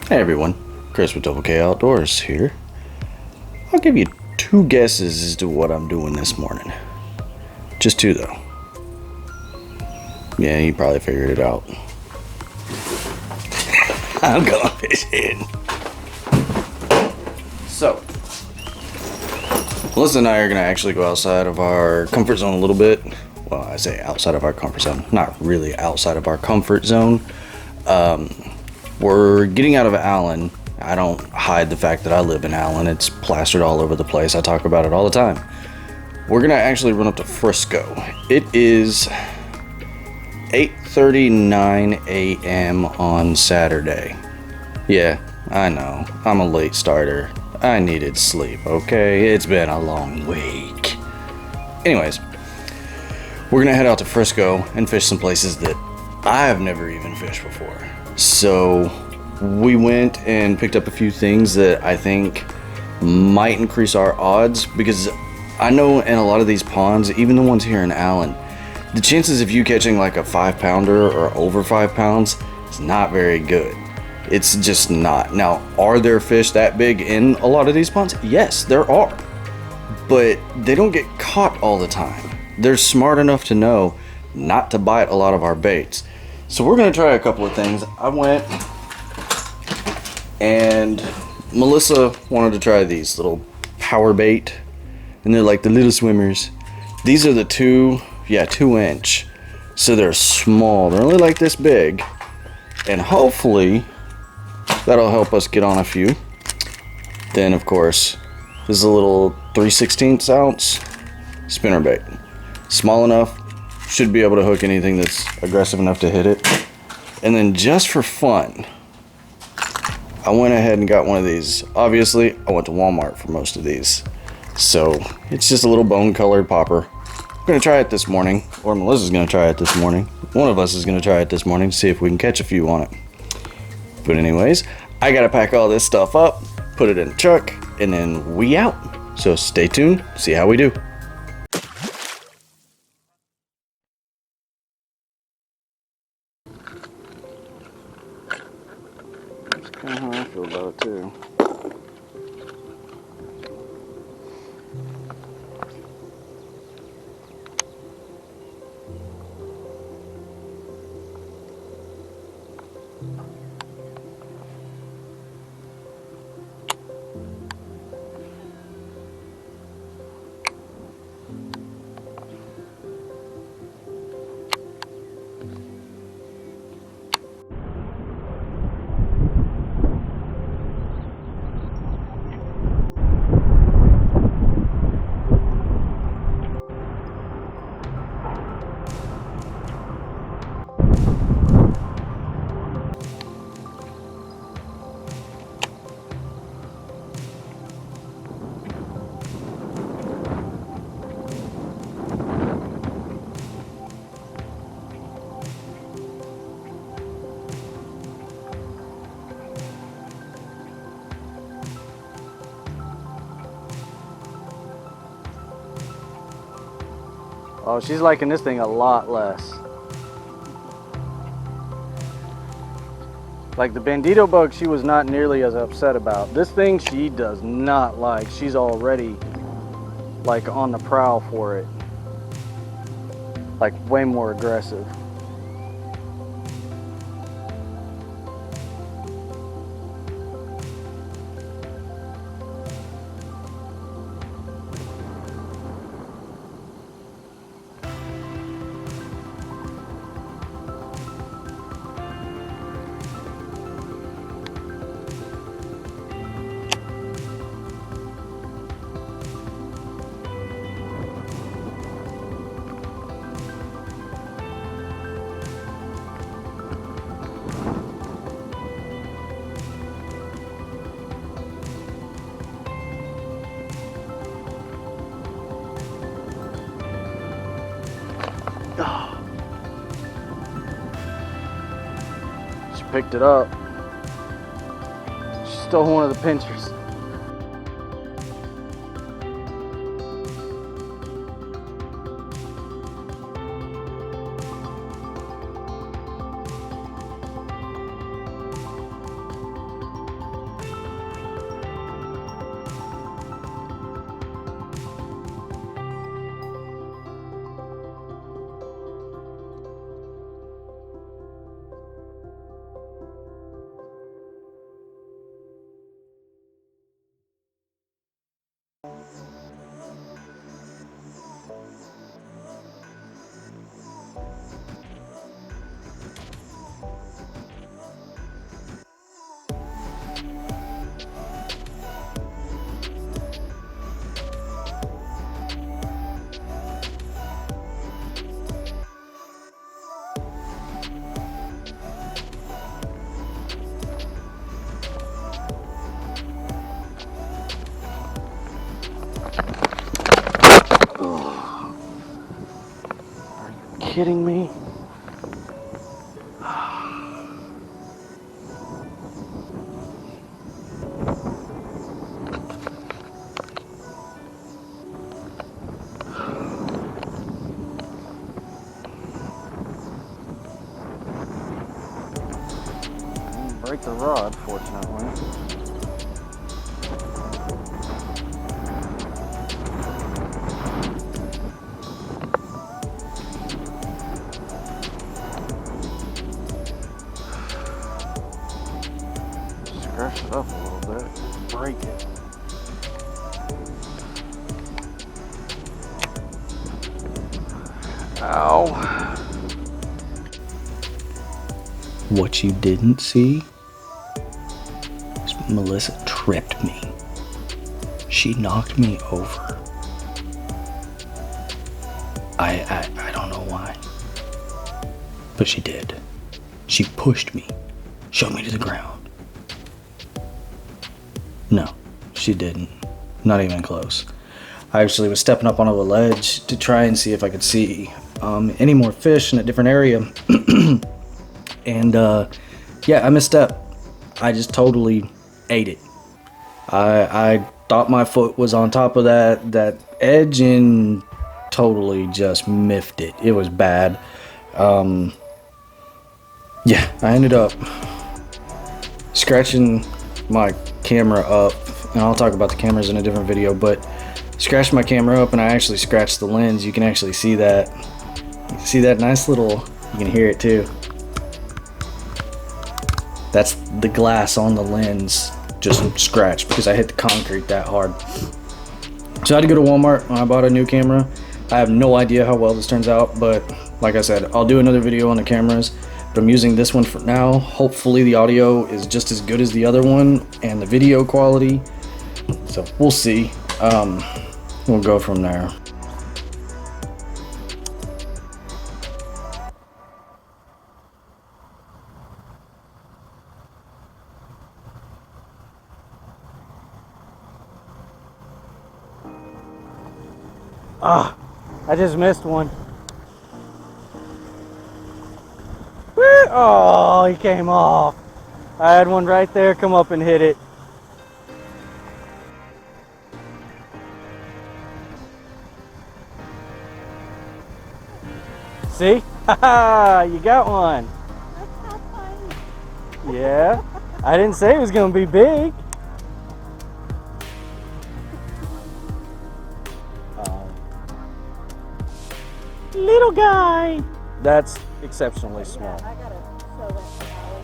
Hey everyone, Chris with Double K Outdoors here. I'll give you 2 guesses as to what I'm doing this morning. Just 2 though. Yeah, you probably figured it out. I'm going fishing. So, Melissa and I are going to actually go outside of our comfort zone a little bit. Well, I say outside of our comfort zone, not really outside of our comfort zone. We're getting out of Allen. I don't hide the fact that I live in Allen. It's plastered all over the place. I talk about it all the time. We're gonna actually run up to Frisco. It is 8:39 a.m. on Saturday. Yeah, I know. I'm a late starter. I needed sleep, okay? It's been a long week. Anyways, we're gonna head out to Frisco and fish some places that I've never even fished before. So we went and picked up a few things that I think might increase our odds, because I know in a lot of these ponds, even the ones here in Allen, the chances of you catching like a 5-pounder or over 5 pounds is not very good. It's just not. Now, are there fish that big in a lot of these ponds? Yes, there are. But they don't get caught all the time. They're smart enough to know not to bite a lot of our baits. So we're gonna try a couple of things. I went and Melissa wanted to try these little power bait, and they're like the little swimmers. These are the 2-inch. So they're small. They're only like this big, and hopefully that'll help us get on a few. Then of course, this is a little 3/16 ounce spinner bait. Small enough, should be able to hook anything that's aggressive enough to hit it. And then just for fun, I went ahead and got one of these. Obviously, I went to Walmart for most of these. So it's just a little bone colored popper. I'm gonna try it this morning, or Melissa's gonna try it this morning. One of us is gonna try it this morning to see if we can catch a few on it. But anyways, I gotta pack all this stuff up, put it in the truck, and then we out. So stay tuned, see how we do. That's kind of how I feel about it too. Oh, she's liking this thing a lot less. Like the bandito bug, she was not nearly as upset about. This thing she does not like. She's already like on the prowl for it. Like way more aggressive. She picked it up. She stole one of the pinchers. kidding me? Break the rod, fortunately. Scratch it up a little bit, break it. Ow. What you didn't see is Melissa tripped me. She knocked me over. I don't know why, but she did. She pushed me, showed me to the ground. No, she didn't. Not even close. I actually was stepping up onto a ledge to try and see if I could see any more fish in a different area. And yeah, I misstepped. I just totally ate it. I thought my foot was on top of that edge and totally just miffed it. It was bad. Yeah, I ended up scratching my camera up, and I'll talk about the cameras in a different video, but scratched my camera up and I actually scratched the lens. You can actually see that. You see that nice little, you can hear it too. That's the glass on the lens just scratched because I hit the concrete that hard. So I had to go to Walmart when I bought a new camera. I have no idea how well this turns out, but like I said, I'll do another video on the cameras. But I'm using this one for now. Hopefully the audio is just as good as the other one and the video quality. So we'll see. We'll go from there. Ah, I just missed one. Oh, he came off. I had one right there come up and hit it. See? Haha, you got one. Yeah, I didn't say it was gonna be big. Little guy. That's exceptionally small. I gotta show that to Allie.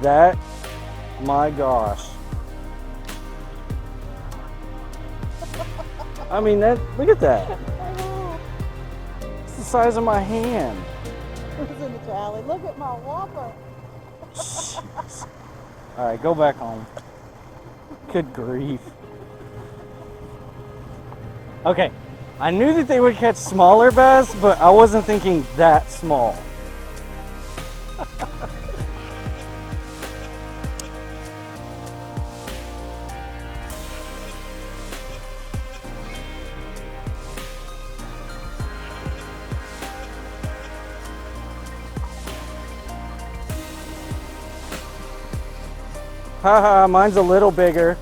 That, my gosh. I mean, that, look at that. It's the size of my hand. Who's in the alley? Look at my whopper. All right, go back home. Good grief. Okay, I knew that they would catch smaller bass, but I wasn't thinking that small. Haha, mine's a little bigger.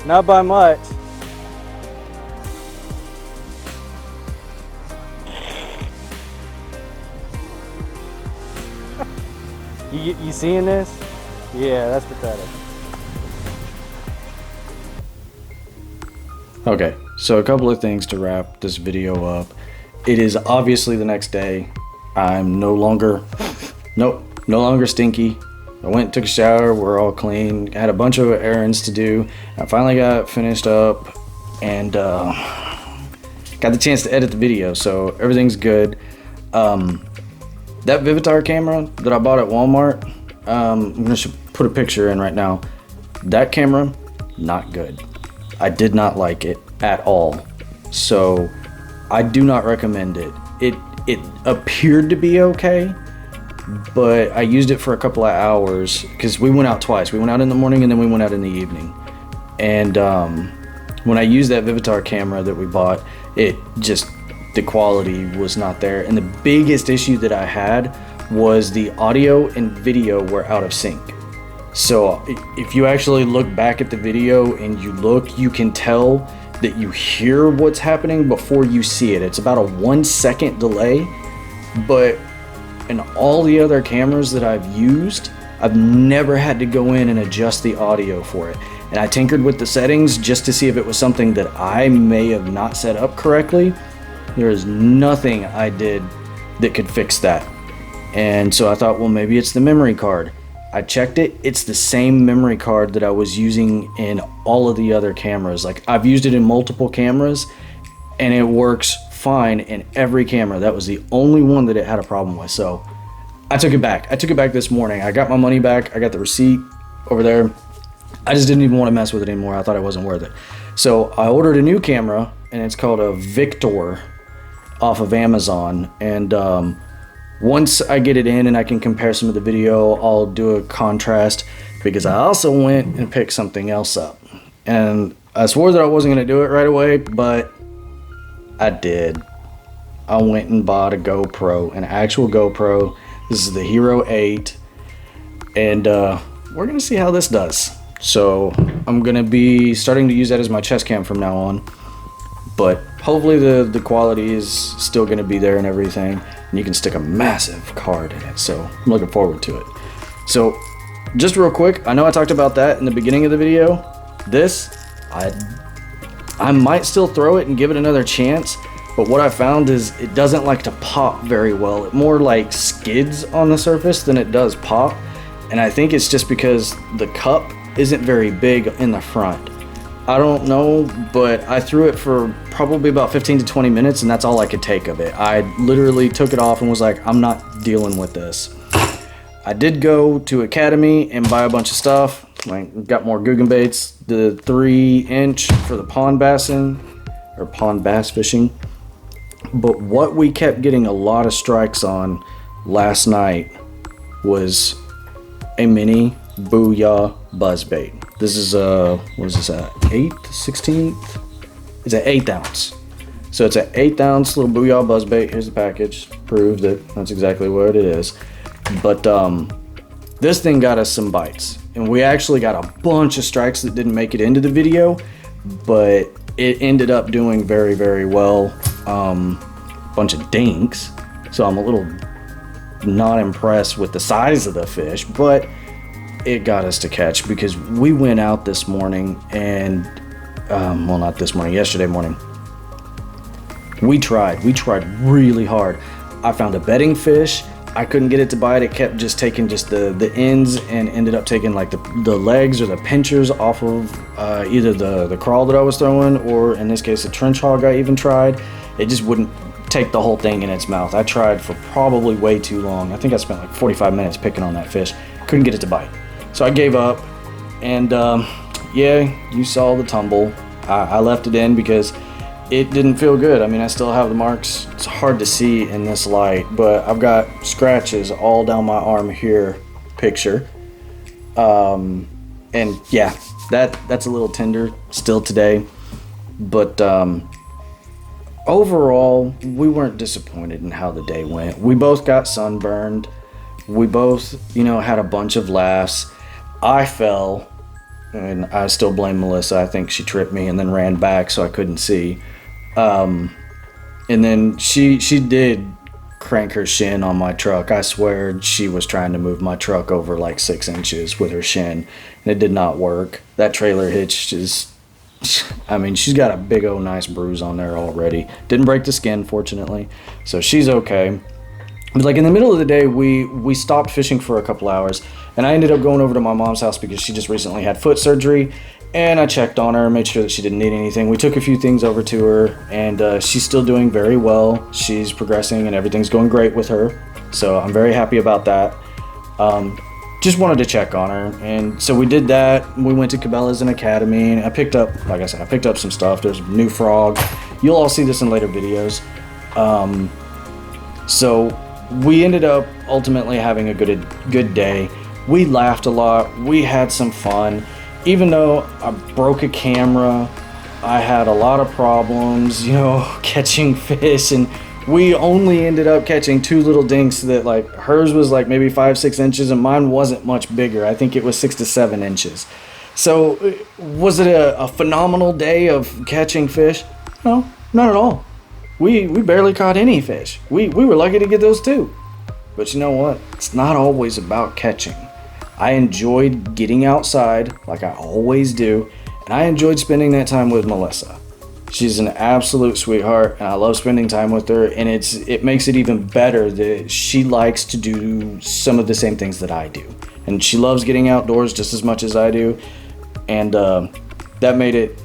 Not by much. You seeing this? Yeah, that's pathetic. Okay, so a couple of things to wrap this video up. It is obviously the next day. I'm no longer stinky. I went and took a shower, we're all clean, had a bunch of errands to do. I finally got finished up and got the chance to edit the video, so everything's good. That Vivitar camera that I bought at Walmart, I'm gonna put a picture in right now. That camera, not good. I did not like it at all. So I do not recommend it. It appeared to be okay, but I used it for a couple of hours because we went out twice. We went out in the morning and then we went out in the evening. And when I used that Vivitar camera that we bought, the quality was not there. And the biggest issue that I had was the audio and video were out of sync. So if you actually look back at the video and you can tell that you hear what's happening before you see it. It's about a 1 second delay, but in all the other cameras that I've used, I've never had to go in and adjust the audio for it. And I tinkered with the settings just to see if it was something that I may have not set up correctly. There is nothing I did that could fix that. And so I thought, well, maybe it's the memory card. I checked it. It's the same memory card that I was using in all of the other cameras. Like, I've used it in multiple cameras and it works fine in every camera. That was the only one that it had a problem with. So I took it back. I took it back this morning. I got my money back. I got the receipt over there. I just didn't even want to mess with it anymore. I thought it wasn't worth it. So I ordered a new camera, and it's called a Victor off of Amazon. And once I get it in and I can compare some of the video, I'll do a contrast, because I also went and picked something else up. And I swore that I wasn't going to do it right away, but I did. I went and bought a GoPro, an actual GoPro. This is the Hero 8, and we're going to see how this does. So I'm going to be starting to use that as my chest cam from now on, but hopefully the quality is still going to be there and everything, and you can stick a massive card in it, so I'm looking forward to it. So just real quick, I know I talked about that in the beginning of the video. This, I might still throw it and give it another chance, but what I found is it doesn't like to pop very well. It more like skids on the surface than it does pop, and I think it's just because the cup isn't very big in the front. I don't know, but I threw it for probably about 15 to 20 minutes, and that's all I could take of it. I literally took it off and was like, I'm not dealing with this. I did go to Academy and buy a bunch of stuff. Like, got more Guggen baits, the 3-inch for the pond bassin, or pond bass fishing. But what we kept getting a lot of strikes on last night was a mini Booyah buzzbait. This is what is this, 8th, 16th? It's an 1/8 ounce. So it's an 1/8 ounce little Booyah buzzbait. Here's the package. Prove that that's exactly what it is. But this thing got us some bites, and we actually got a bunch of strikes that didn't make it into the video, but it ended up doing very, very well. Bunch of dinks. So I'm a little not impressed with the size of the fish, but it got us to catch, because we went out this morning and well, not this morning, yesterday morning. We tried really hard. I found a bedding fish. I couldn't get it to bite. It kept just taking just the ends, and ended up taking like the legs or the pinchers off of either the crawl that I was throwing, or in this case a trench hog. I even tried. It just wouldn't take the whole thing in its mouth. I tried for probably way too long. I think I spent like 45 minutes picking on that fish. Couldn't get it to bite. So I gave up, and yeah, you saw the tumble. I left it in because it didn't feel good. I mean, I still have the marks. It's hard to see in this light, but I've got scratches all down my arm here, picture. And yeah, that's a little tender still today. But overall, we weren't disappointed in how the day went. We both got sunburned. We both, had a bunch of laughs. I fell, and I still blame Melissa. I think she tripped me and then ran back so I couldn't see. And then she did crank her shin on my truck. I swear she was trying to move my truck over like 6 inches with her shin, and it did not work. That trailer hitch is, I mean, she's got a big old nice bruise on there already. Didn't break the skin, fortunately, so she's okay. But like in the middle of the day, we stopped fishing for a couple hours, and I ended up going over to my mom's house because she just recently had foot surgery, and I checked on her, made sure that she didn't need anything. We took a few things over to her, and she's still doing very well. She's progressing, and everything's going great with her, so I'm very happy about that. Just wanted to check on her, and so we did that. We went to Cabela's and Academy, and I picked up, like I said, I picked up some stuff. There's a new frog. You'll all see this in later videos. So we ended up ultimately having a good day. We laughed a lot. We had some fun. Even though I broke a camera, I had a lot of problems, catching fish, and we only ended up catching 2 little dinks that, like, hers was like maybe 5-6 inches and mine wasn't much bigger. I think it was 6 to 7 inches. So was it a phenomenal day of catching fish? No, not at all. We barely caught any fish. We were lucky to get those 2. But you know what? It's not always about catching. I enjoyed getting outside like I always do, and I enjoyed spending that time with Melissa. She's an absolute sweetheart, and I love spending time with her, and it makes it even better that she likes to do some of the same things that I do. And she loves getting outdoors just as much as I do, and that made it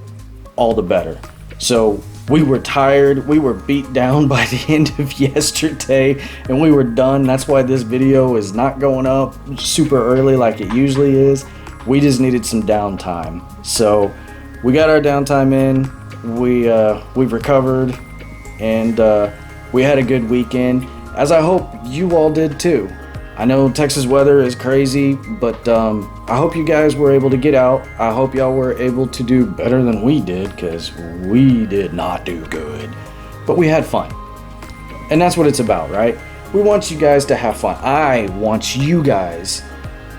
all the better. So we were tired, we were beat down by the end of yesterday, and we were done. That's why this video is not going up super early like it usually is. We just needed some downtime. So we got our downtime in. We've recovered, and we had a good weekend, as I hope you all did too. I know Texas weather is crazy, but I hope you guys were able to get out. I hope y'all were able to do better than we did, because we did not do good. But we had fun. And that's what it's about, right? We want you guys to have fun. I want you guys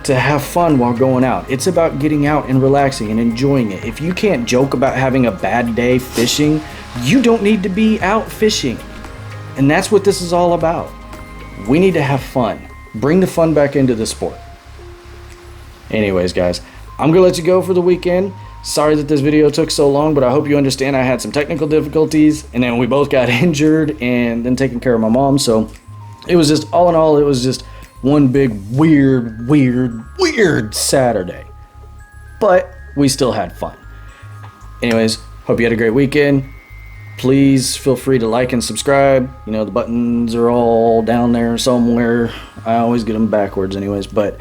to have fun while going out. It's about getting out and relaxing and enjoying it. If you can't joke about having a bad day fishing, you don't need to be out fishing. And that's what this is all about. We need to have fun. Bring the fun back into the sport. Anyways, guys, I'm gonna let you go for the weekend. Sorry that this video took so long, but I hope you understand I had some technical difficulties, and then we both got injured and then taking care of my mom. So it was just, all in all, it was just one big weird Saturday. But we still had fun. Anyways, hope you had a great weekend. Please feel free to like and subscribe. The buttons are all down there somewhere. I always get them backwards anyways. But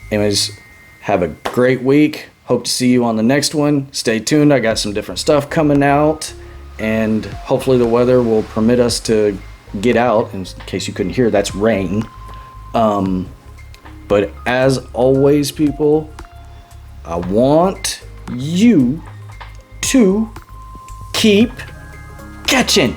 anyways, have a great week. Hope to see you on the next one. Stay tuned. I got some different stuff coming out, and hopefully the weather will permit us to get out. In case you couldn't hear, that's rain. But as always, people, I want you to keep catching.